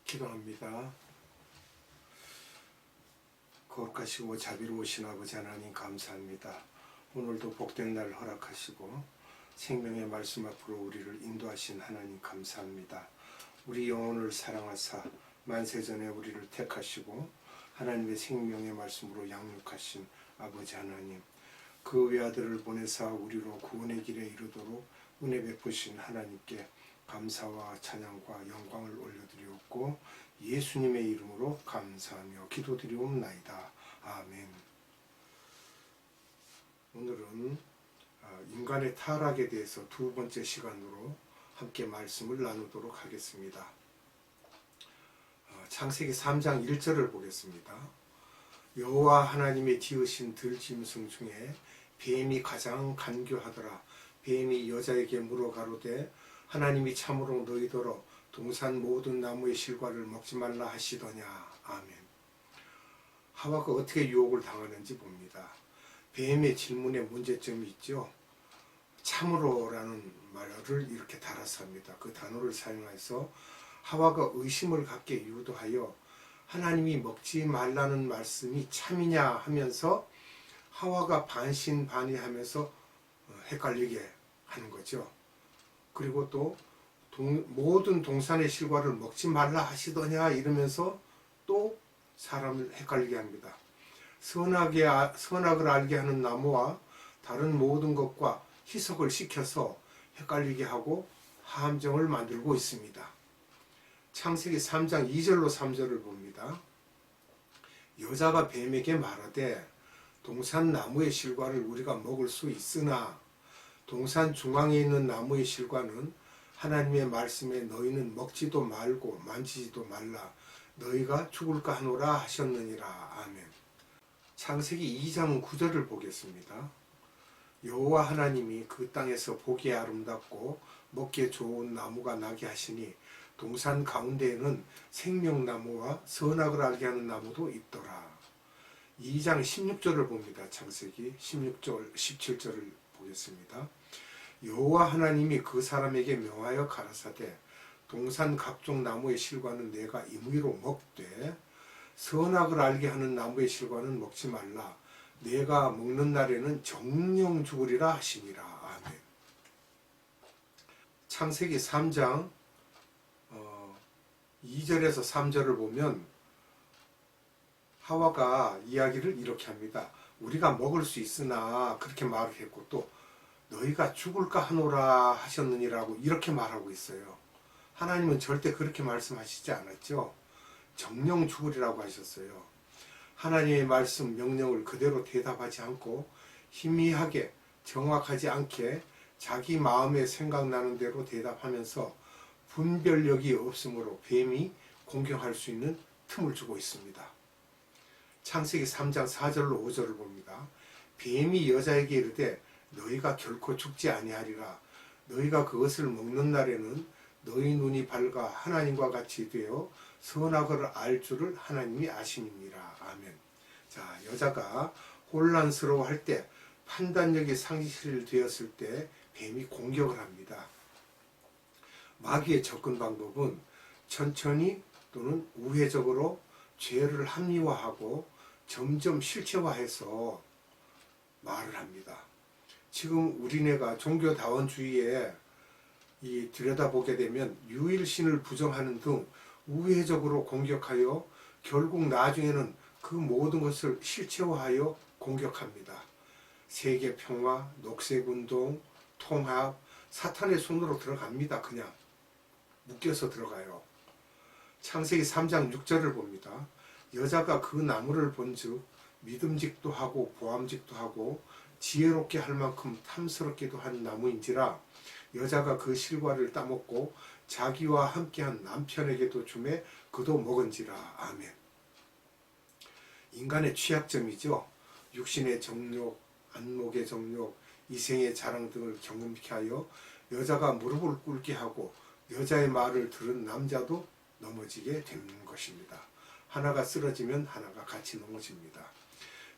기도합니다. 거룩하시고 자비로우신 아버지 하나님 감사합니다. 오늘도 복된 날 허락하시고 생명의 말씀 앞으로 우리를 인도하신 하나님 감사합니다. 우리 영혼을 사랑하사 만세전에 우리를 택하시고 하나님의 생명의 말씀으로 양육하신 아버지 하나님, 그 외아들을 보내사 우리로 구원의 길에 이르도록 은혜 베푸신 하나님께 감사와 찬양과 영광을 올려드리옵고 예수님의 이름으로 감사하며 기도드리옵나이다. 아멘. 오늘은 인간의 타락에 대해서 두 번째 시간으로 함께 말씀을 나누도록 하겠습니다. 창세기 3장 1절을 보겠습니다. 여호와 하나님의 지으신 들짐승 중에 뱀이 가장 간교하더라. 뱀이 여자에게 물어 가로되 하나님이 참으로 너희더러 동산 모든 나무의 실과를 먹지 말라 하시더냐. 아멘. 하와가 어떻게 유혹을 당하는지 봅니다. 뱀의 질문에 문제점이 있죠. 참으로라는 말을 이렇게 달아서 합니다. 그 단어를 사용해서 하와가 의심을 갖게 유도하여 하나님이 먹지 말라는 말씀이 참이냐 하면서 하와가 반신반의하면서 헷갈리게 하는 거죠. 그리고 또 모든 동산의 실과를 먹지 말라 하시더냐 이러면서 또 사람을 헷갈리게 합니다. 선악을 알게 하는 나무와 다른 모든 것과 희석을 시켜서 헷갈리게 하고 함정을 만들고 있습니다. 창세기 3장 2절로 3절을 봅니다. 여자가 뱀에게 말하되 동산 나무의 실과를 우리가 먹을 수 있으나 동산 중앙에 있는 나무의 실과는 하나님의 말씀에 너희는 먹지도 말고 만지지도 말라 너희가 죽을까 하노라 하셨느니라. 아멘. 창세기 2장 9절을 보겠습니다. 여호와 하나님이 그 땅에서 보기에 아름답고 먹기에 좋은 나무가 나게 하시니 동산 가운데에는 생명나무와 선악을 알게 하는 나무도 있더라. 2장 16절을 봅니다. 창세기 16절 17절을 보겠습니다. 여호와 하나님이 그 사람에게 명하여 가라사대 동산 각종 나무의 실과는 내가 임의로 먹되 선악을 알게 하는 나무의 실과는 먹지 말라. 내가 먹는 날에는 정령 죽으리라 하시니라. 아멘. 창세기 3장 2절에서 3절을 보면 하와가 이야기를 이렇게 합니다. 우리가 먹을 수 있으나 그렇게 말을 했고 또 너희가 죽을까 하노라 하셨느니라고 이렇게 말하고 있어요. 하나님은 절대 그렇게 말씀하시지 않았죠. 정령 죽으리라고 하셨어요. 하나님의 말씀 명령을 그대로 대답하지 않고 희미하게 정확하지 않게 자기 마음에 생각나는 대로 대답하면서 분별력이 없으므로 뱀이 공격할 수 있는 틈을 주고 있습니다. 창세기 3장 4절로 5절을 봅니다. 뱀이 여자에게 이르되 너희가 결코 죽지 아니하리라. 너희가 그것을 먹는 날에는 너희 눈이 밝아 하나님과 같이 되어 선악을 알 줄을 하나님이 아심이니라. 아멘. 자, 여자가 혼란스러워할 때 판단력이 상실되었을 때 뱀이 공격을 합니다. 마귀의 접근 방법은 천천히 또는 우회적으로 죄를 합리화하고 점점 실체화해서 말을 합니다. 지금 우리네가 종교다원주의에 들여다보게 되면 유일신을 부정하는 등 우회적으로 공격하여 결국 나중에는 그 모든 것을 실체화하여 공격합니다. 세계평화, 녹색운동, 통합, 사탄의 손으로 들어갑니다. 그냥 묶여서 들어가요. 창세기 3장 6절을 봅니다. 여자가 그 나무를 본즉 믿음직도 하고 보암직도 하고 지혜롭게 할 만큼 탐스럽기도 한 나무인지라 여자가 그 실과를 따먹고 자기와 함께한 남편에게도 주매 그도 먹은지라. 아멘. 인간의 취약점이죠. 육신의 정욕, 안목의 정욕, 이생의 자랑 등을 경험케 하여 여자가 무릎을 꿇게 하고 여자의 말을 들은 남자도 넘어지게 되는 것입니다. 하나가 쓰러지면 하나가 같이 넘어집니다.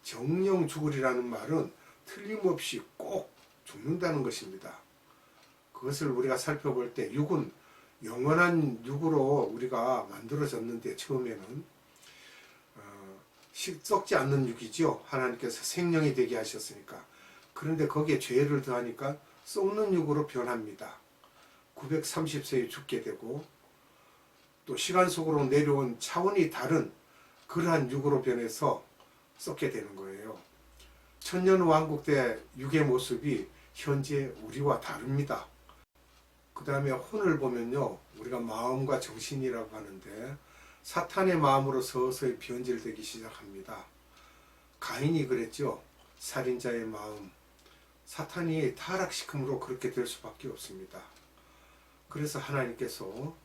정령 죽으리라는 말은 틀림없이 꼭 죽는다는 것입니다. 그것을 우리가 살펴볼 때 육은 영원한 육으로 우리가 만들어졌는데 처음에는 썩지 않는 육이죠. 하나님께서 생명이 되게 하셨으니까. 그런데 거기에 죄를 더하니까 썩는 육으로 변합니다. 930세에 죽게 되고 또 시간 속으로 내려온 차원이 다른 그러한 육으로 변해서 썩게 되는 거예요. 천년왕국 때 육의 모습이 현재 우리와 다릅니다. 그 다음에 혼을 보면요, 우리가 마음과 정신이라고 하는데 사탄의 마음으로 서서히 변질되기 시작합니다. 가인이 그랬죠. 살인자의 마음. 사탄이 타락시킴으로 그렇게 될 수밖에 없습니다. 그래서 하나님께서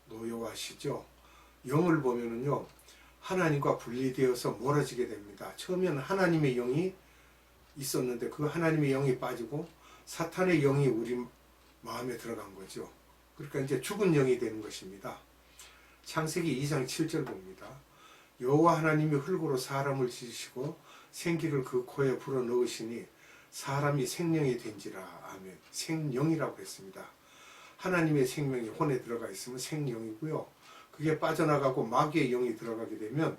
노여워하시죠. 영을 보면은요, 하나님과 분리되어서 멀어지게 됩니다. 처음에는 하나님의 영이 있었는데 그 하나님의 영이 빠지고 사탄의 영이 우리 마음에 들어간 거죠. 그러니까 이제 죽은 영이 되는 것입니다. 창세기 2장 7절 봅니다. 여호와 하나님이 흙으로 사람을 지으시고 생기를 그 코에 불어넣으시니 사람이 생명이 된지라. 아멘. 생명이라고 했습니다. 하나님의 생명이 혼에 들어가 있으면 생명이고요. 그게 빠져나가고 마귀의 영이 들어가게 되면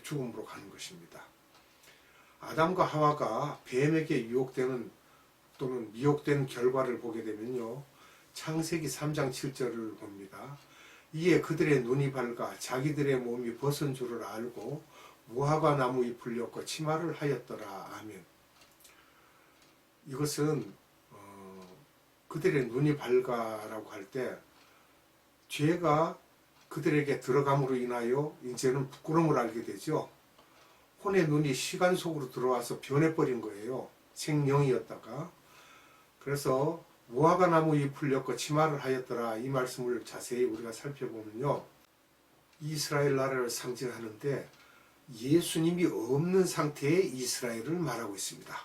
죽음으로 가는 것입니다. 아담과 하와가 뱀에게 유혹되는 또는 미혹된 결과를 보게 되면요, 창세기 3장 7절을 봅니다. 이에 그들의 눈이 밝아 자기들의 몸이 벗은 줄을 알고 무화과 나무 잎을 엮고 치마를 하였더라. 아멘. 이것은 그들의 눈이 밝아라고 할 때 죄가 그들에게 들어감으로 인하여 이제는 부끄러움을 알게 되죠. 혼의 눈이 시간 속으로 들어와서 변해버린 거예요. 생명이었다가. 그래서 무화과 나무 잎을 엮고 치마를 하였더라. 이 말씀을 자세히 우리가 살펴보면요, 이스라엘 나라를 상징하는데 예수님이 없는 상태의 이스라엘을 말하고 있습니다.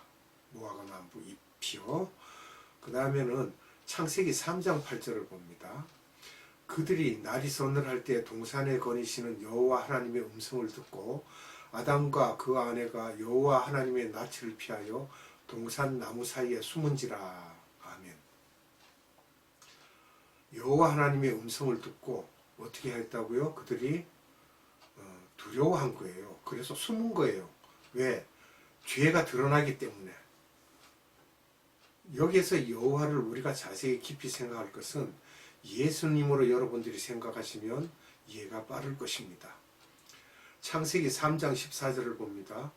무화과 나무 잎이요. 그 다음에는 창세기 3장 8절을 봅니다. 그들이 날이 서늘할 때 동산에 거니시는 여호와 하나님의 음성을 듣고 아담과 그 아내가 여호와 하나님의 낯을 피하여 동산 나무 사이에 숨은지라. 아멘. 여호와 하나님의 음성을 듣고 어떻게 했다고요? 그들이 두려워한 거예요. 그래서 숨은 거예요. 왜? 죄가 드러나기 때문에. 여기에서 여호와를 우리가 자세히 깊이 생각할 것은 예수님으로 여러분들이 생각하시면 이해가 빠를 것입니다. 창세기 3장 14절을 봅니다.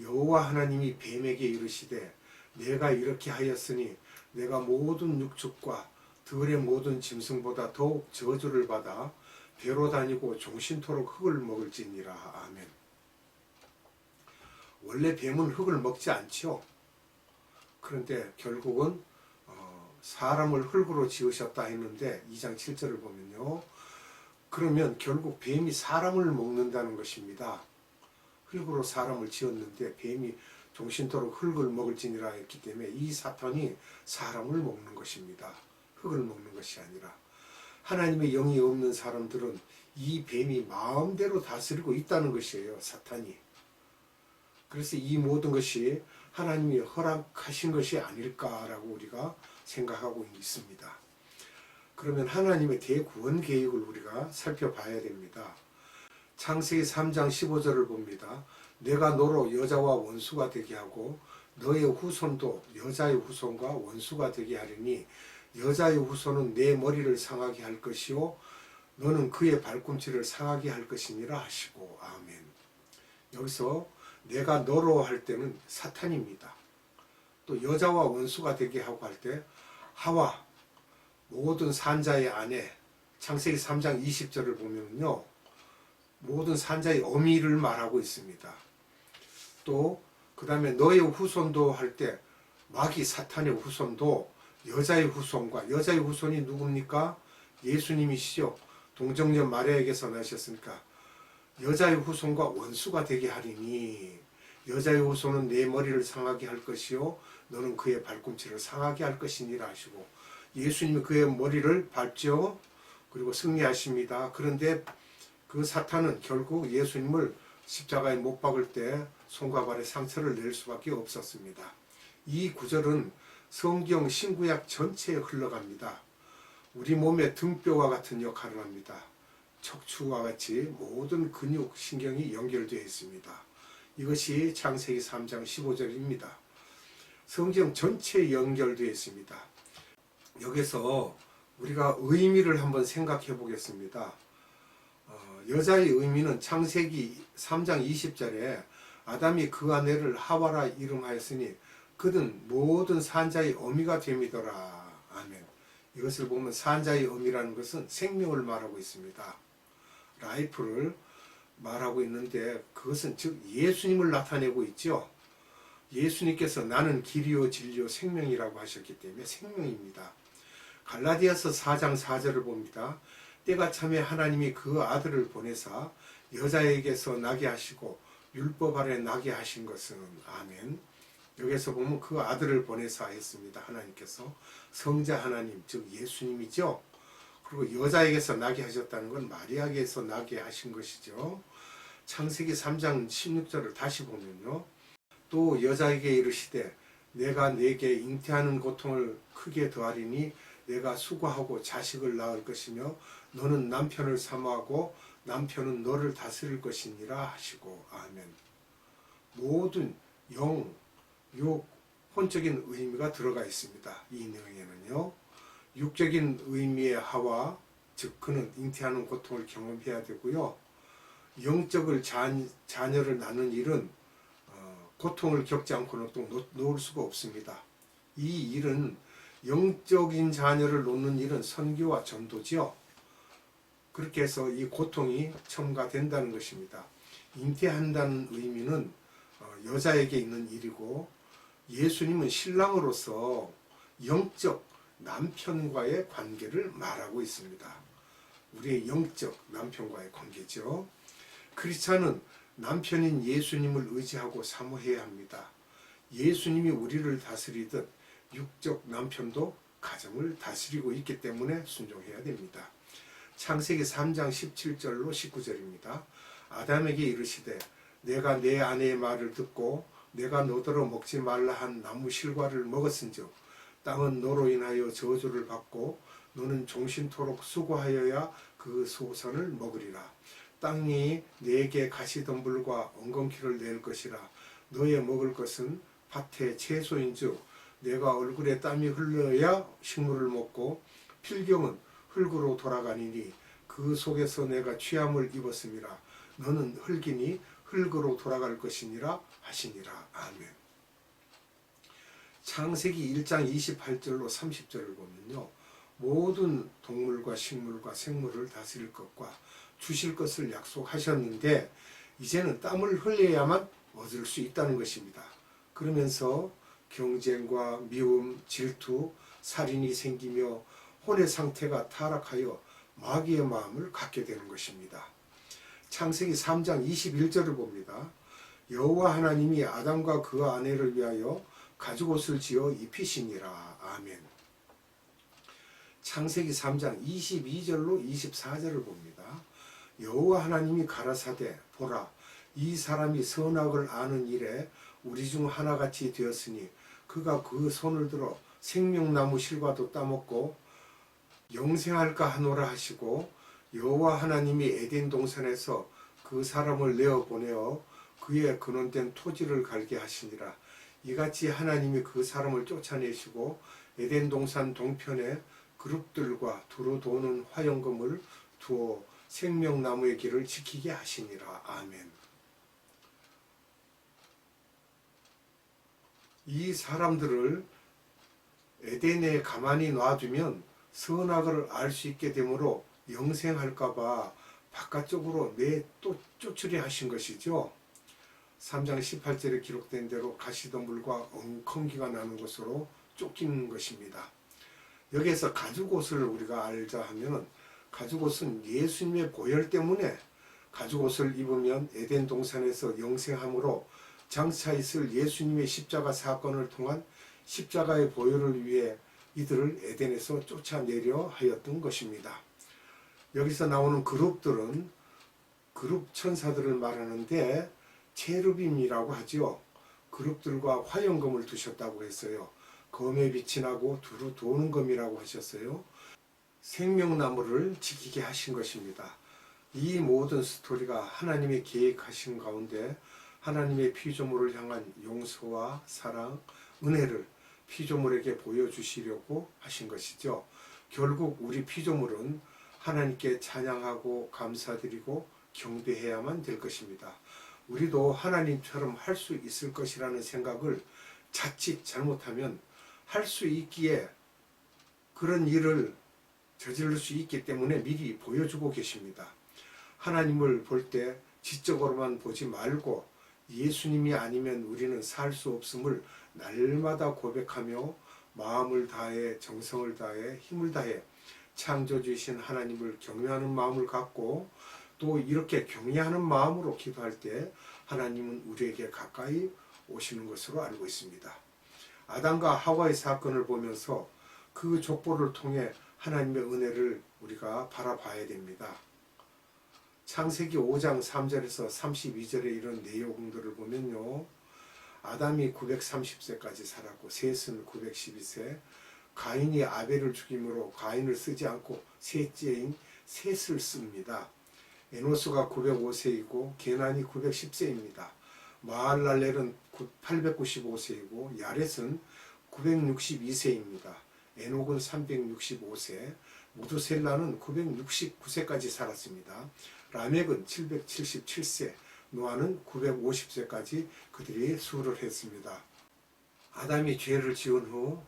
여호와 하나님이 뱀에게 이르시되 내가 이렇게 하였으니 내가 모든 육축과 들의 모든 짐승보다 더욱 저주를 받아 배로 다니고 종신토록 흙을 먹을지니라. 아멘. 원래 뱀은 흙을 먹지 않죠. 그런데 결국은 사람을 흙으로 지으셨다 했는데 2장 7절을 보면요, 그러면 결국 뱀이 사람을 먹는다는 것입니다. 흙으로 사람을 지었는데 뱀이 종신토록 흙을 먹을지니라 했기 때문에 이 사탄이 사람을 먹는 것입니다. 흙을 먹는 것이 아니라. 하나님의 영이 없는 사람들은 이 뱀이 마음대로 다스리고 있다는 것이에요. 사탄이. 그래서 이 모든 것이 하나님이 허락하신 것이 아닐까라고 우리가 생각하고 있습니다. 그러면 하나님의 대구원 계획을 우리가 살펴봐야 됩니다. 창세기 3장 15절을 봅니다. 내가 너로 여자와 원수가 되게 하고 너의 후손도 여자의 후손과 원수가 되게 하리니 여자의 후손은 내 머리를 상하게 할 것이요 너는 그의 발꿈치를 상하게 할 것이니라 하시고. 아멘. 여기서 내가 너로 할 때는 사탄입니다. 또 여자와 원수가 되게 하고 할 때 하와, 모든 산자의 아내, 창세기 3장 20절을 보면요, 모든 산자의 어미를 말하고 있습니다. 또 그 다음에 너의 후손도 할 때 마귀 사탄의 후손도 여자의 후손과, 여자의 후손이 누굽니까? 예수님이시죠. 동정녀 마리아에게서 나셨으니까 여자의 후손과 원수가 되게 하리니 여자의 후손은 내 머리를 상하게 할 것이요 너는 그의 발꿈치를 상하게 할 것이니라 하시고, 예수님이 그의 머리를 밟죠. 그리고 승리하십니다. 그런데 그 사탄은 결국 예수님을 십자가에 못 박을 때 손과 발에 상처를 낼 수밖에 없었습니다. 이 구절은 성경 신구약 전체에 흘러갑니다. 우리 몸의 등뼈와 같은 역할을 합니다. 척추와 같이 모든 근육, 신경이 연결되어 있습니다. 이것이 창세기 3장 15절입니다. 성경 전체에 연결되어 있습니다. 여기서 우리가 의미를 한번 생각해 보겠습니다. 여자의 의미는 창세기 3장 20절에 아담이 그 아내를 하와라 이름하였으니 그는 모든 산자의 어미가 됨이더라. 아멘. 이것을 보면 산자의 어미라는 것은 생명을 말하고 있습니다. 라이프를 말하고 있는데 그것은 즉 예수님을 나타내고 있죠. 예수님께서 나는 길이요 진리요 생명이라고 하셨기 때문에 생명입니다. 갈라디아서 4장 4절을 봅니다. 때가 참에 하나님이 그 아들을 보내사 여자에게서 나게 하시고 율법 아래 나게 하신 것은 아멘. 여기서 보면 그 아들을 보내사 했습니다. 하나님께서 성자 하나님 즉 예수님이죠. 그리고 여자에게서 나게 하셨다는 건 마리아에게서 나게 하신 것이죠. 창세기 3장 16절을 다시 보면요. 또 여자에게 이르시되 내가 네게 잉태하는 고통을 크게 더하리니 내가 수고하고 자식을 낳을 것이며 너는 남편을 사모하고 남편은 너를 다스릴 것이니라 하시고 아멘. 모든 영, 육, 혼적인 의미가 들어가 있습니다. 이 내용에는요. 육적인 의미의 하와 즉 그는 잉태하는 고통을 경험해야 되고요. 영적을 자녀를 낳는 일은 고통을 겪지 않고는 또 놓을 수가 없습니다. 이 일은 영적인 자녀를 놓는 일은 선교와 전도지요. 그렇게 해서 이 고통이 첨가된다는 것입니다. 잉태한다는 의미는 여자에게 있는 일이고 예수님은 신랑으로서 영적 남편과의 관계를 말하고 있습니다. 우리의 영적 남편과의 관계죠. 크리스찬은 남편인 예수님을 의지하고 사모해야 합니다. 예수님이 우리를 다스리듯 육적 남편도 가정을 다스리고 있기 때문에 순종해야 됩니다. 창세기 3장 17절로 19절입니다. 아담에게 이르시되 내가 내 아내의 말을 듣고 내가 너더러 먹지 말라 한 나무 실과를 먹었은즉 땅은 너로 인하여 저주를 받고 너는 종신토록 수고하여야 그 소선을 먹으리라. 땅이 네게 가시덤불과 엉겅퀴를 낼 것이라. 너의 먹을 것은 밭의 채소인즉 내가 얼굴에 땀이 흘러야 식물을 먹고 필경은 흙으로 돌아가니니 그 속에서 내가 취함을 입었음이라. 너는 흙이니 흙으로 돌아갈 것이니라 하시니라. 아멘. 창세기 1장 28절로 30절을 보면요. 모든 동물과 식물과 생물을 다스릴 것과 주실 것을 약속하셨는데 이제는 땀을 흘려야만 얻을 수 있다는 것입니다. 그러면서 경쟁과 미움, 질투, 살인이 생기며 혼의 상태가 타락하여 마귀의 마음을 갖게 되는 것입니다. 창세기 3장 21절을 봅니다. 여호와 하나님이 아담과 그 아내를 위하여 가죽옷을 지어 입히시니라. 아멘. 창세기 3장 22절로 24절을 봅니다. 여호와 하나님이 가라사대 보라 이 사람이 선악을 아는 일에 우리 중 하나같이 되었으니 그가 그 손을 들어 생명나무 실과도 따먹고 영생할까 하노라 하시고 여호와 하나님이 에덴 동산에서 그 사람을 내어 보내어 그의 근원된 토지를 갈게 하시니라. 이같이 하나님이 그 사람을 쫓아내시고 에덴 동산 동편에 그룹들과 두루 도는 화영금을 두어 생명나무의 길을 지키게 하시니라. 아멘. 이 사람들을 에덴에 가만히 놔두면 선악을 알 수 있게 되므로 영생할까봐 바깥쪽으로 또 쫓으려 하신 것이죠. 3장 18절에 기록된 대로 가시덤불과 엉겅퀴가 나는 곳으로 쫓기는 것입니다. 여기에서 가죽옷을 우리가 알자 하면 가죽옷은 예수님의 보혈 때문에 가죽옷을 입으면 에덴 동산에서 영생함으로 장차 있을 예수님의 십자가 사건을 통한 십자가의 보혈을 위해 이들을 에덴에서 쫓아내려 하였던 것입니다. 여기서 나오는 그룹들은 그룹 천사들을 말하는데 체르빔이라고 하지요. 그룹들과 화영검을 두셨다고 했어요. 검에 빛이 나고 두루 도는 검이라고 하셨어요. 생명나무를 지키게 하신 것입니다. 이 모든 스토리가 하나님의 계획하신 가운데 하나님의 피조물을 향한 용서와 사랑, 은혜를 피조물에게 보여주시려고 하신 것이죠. 결국 우리 피조물은 하나님께 찬양하고 감사드리고 경배해야만 될 것입니다. 우리도 하나님처럼 할 수 있을 것이라는 생각을 자칫 잘못하면 할 수 있기에 그런 일을 저지를 수 있기 때문에 미리 보여주고 계십니다. 하나님을 볼 때 지적으로만 보지 말고 예수님이 아니면 우리는 살 수 없음을 날마다 고백하며 마음을 다해 정성을 다해 힘을 다해 창조주이신 하나님을 경외하는 마음을 갖고 또 이렇게 경외하는 마음으로 기도할 때 하나님은 우리에게 가까이 오시는 것으로 알고 있습니다. 아담과 하와의 사건을 보면서 그 족보를 통해 하나님의 은혜를 우리가 바라봐야 됩니다. 창세기 5장 3절에서 32절에 이런 내용들을 보면요. 아담이 930세까지 살았고 셋은 912세, 가인이 아벨을 죽임으로 가인을 쓰지 않고 셋째인 셋을 씁니다. 에노스가 905세이고 게난이 910세입니다. 마할랄렐은 895세이고 야렛은 962세입니다. 에녹은 365세, 무두셀라는 969세까지 살았습니다. 라멕은 777세, 노아는 950세까지 그들이 수를 했습니다. 아담이 죄를 지은 후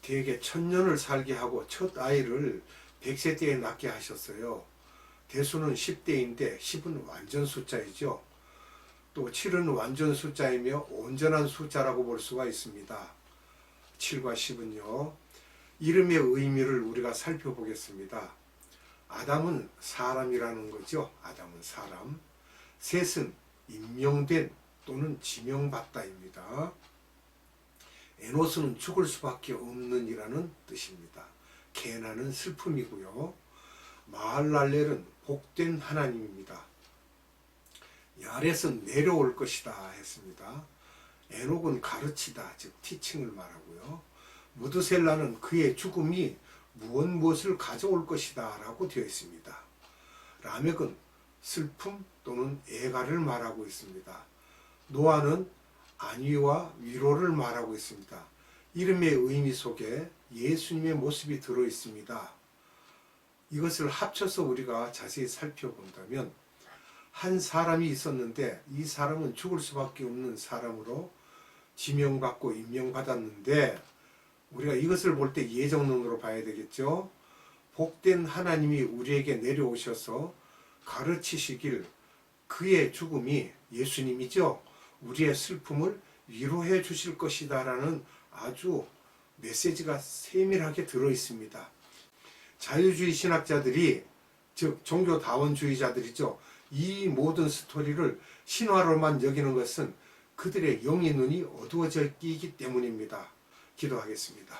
대개 1000년을 살게 하고 첫 아이를 100세 때에 낳게 하셨어요. 대수는 10대인데 10은 완전 숫자이죠. 또 7은 완전 숫자이며 온전한 숫자라고 볼 수가 있습니다. 7과 10은요. 이름의 의미를 우리가 살펴보겠습니다. 아담은 사람이라는 거죠. 아담은 사람. 셋은 임명된 또는 지명받다입니다. 에노스는 죽을 수밖에 없는 이라는 뜻입니다. 게나는 슬픔이고요. 마할랄렐은 복된 하나님입니다. 야렛은 내려올 것이다 했습니다. 에녹은 가르치다, 즉 티칭을 말하고요. 무드셀라는 그의 죽음이 무엇을 가져올 것이다 라고 되어 있습니다. 라멕은 슬픔 또는 애가를 말하고 있습니다. 노아는 안위와 위로를 말하고 있습니다. 이름의 의미 속에 예수님의 모습이 들어 있습니다. 이것을 합쳐서 우리가 자세히 살펴본다면 한 사람이 있었는데 이 사람은 죽을 수밖에 없는 사람으로 지명받고 임명받았는데 우리가 이것을 볼 때 예정론으로 봐야 되겠죠. 복된 하나님이 우리에게 내려오셔서 가르치시길 그의 죽음이 예수님이죠. 우리의 슬픔을 위로해 주실 것이다 라는 아주 메시지가 세밀하게 들어 있습니다. 자유주의 신학자들이 즉 종교다원주의자들이죠. 이 모든 스토리를 신화로만 여기는 것은 그들의 영의 눈이 어두워져 있기 때문입니다. 기도하겠습니다.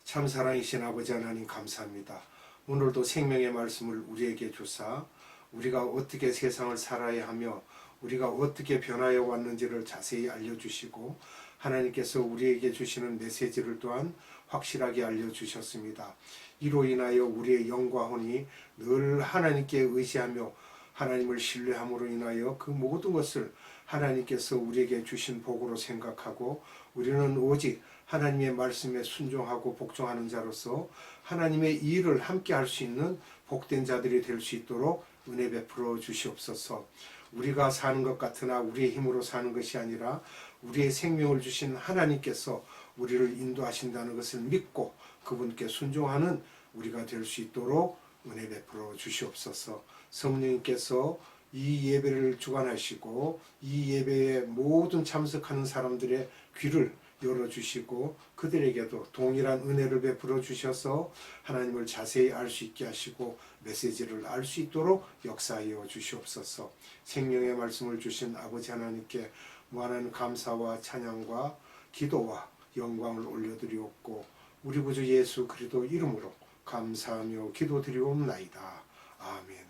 참 사랑이신 아버지 하나님 감사합니다. 오늘도 생명의 말씀을 우리에게 주사 우리가 어떻게 세상을 살아야 하며 우리가 어떻게 변화해 왔는지를 자세히 알려주시고 하나님께서 우리에게 주시는 메시지를 또한 확실하게 알려주셨습니다. 이로 인하여 우리의 영과 혼이 늘 하나님께 의지하며 하나님을 신뢰함으로 인하여 그 모든 것을 하나님께서 우리에게 주신 복으로 생각하고 우리는 오직 하나님의 말씀에 순종하고 복종하는 자로서 하나님의 일을 함께 할 수 있는 복된 자들이 될 수 있도록 은혜 베풀어 주시옵소서. 우리가 사는 것 같으나 우리의 힘으로 사는 것이 아니라 우리의 생명을 주신 하나님께서 우리를 인도하신다는 것을 믿고 그분께 순종하는 우리가 될 수 있도록 은혜 베풀어 주시옵소서. 성령님께서 이 예배를 주관하시고 이 예배에 모든 참석하는 사람들의 귀를 열어주시고 그들에게도 동일한 은혜를 베풀어 주셔서 하나님을 자세히 알 수 있게 하시고 메시지를 알 수 있도록 역사하여 주시옵소서. 생명의 말씀을 주신 아버지 하나님께 무한한 감사와 찬양과 기도와 영광을 올려드리옵고 우리 구주 예수 그리스도 이름으로 감사하며 기도드리옵나이다. 아멘.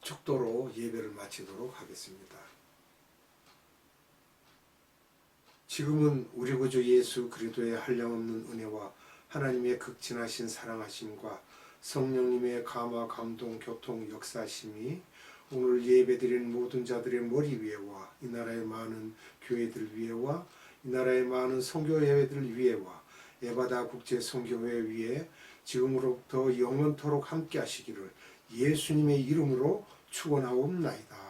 축도로 예배를 마치도록 하겠습니다. 지금은 우리 구주 예수 그리스도의 한량없는 은혜와 하나님의 극진하신 사랑하심과 성령님의 감화 감동 교통 역사심이 오늘 예배드린 모든 자들의 머리 위에와 이 나라의 많은 교회들 위에와 이 나라의 많은 선교 예배들 위에와 에바다 국제 선교회 위에 지금으로부터 영원토록 함께 하시기를 예수님의 이름으로 축원하옵나이다.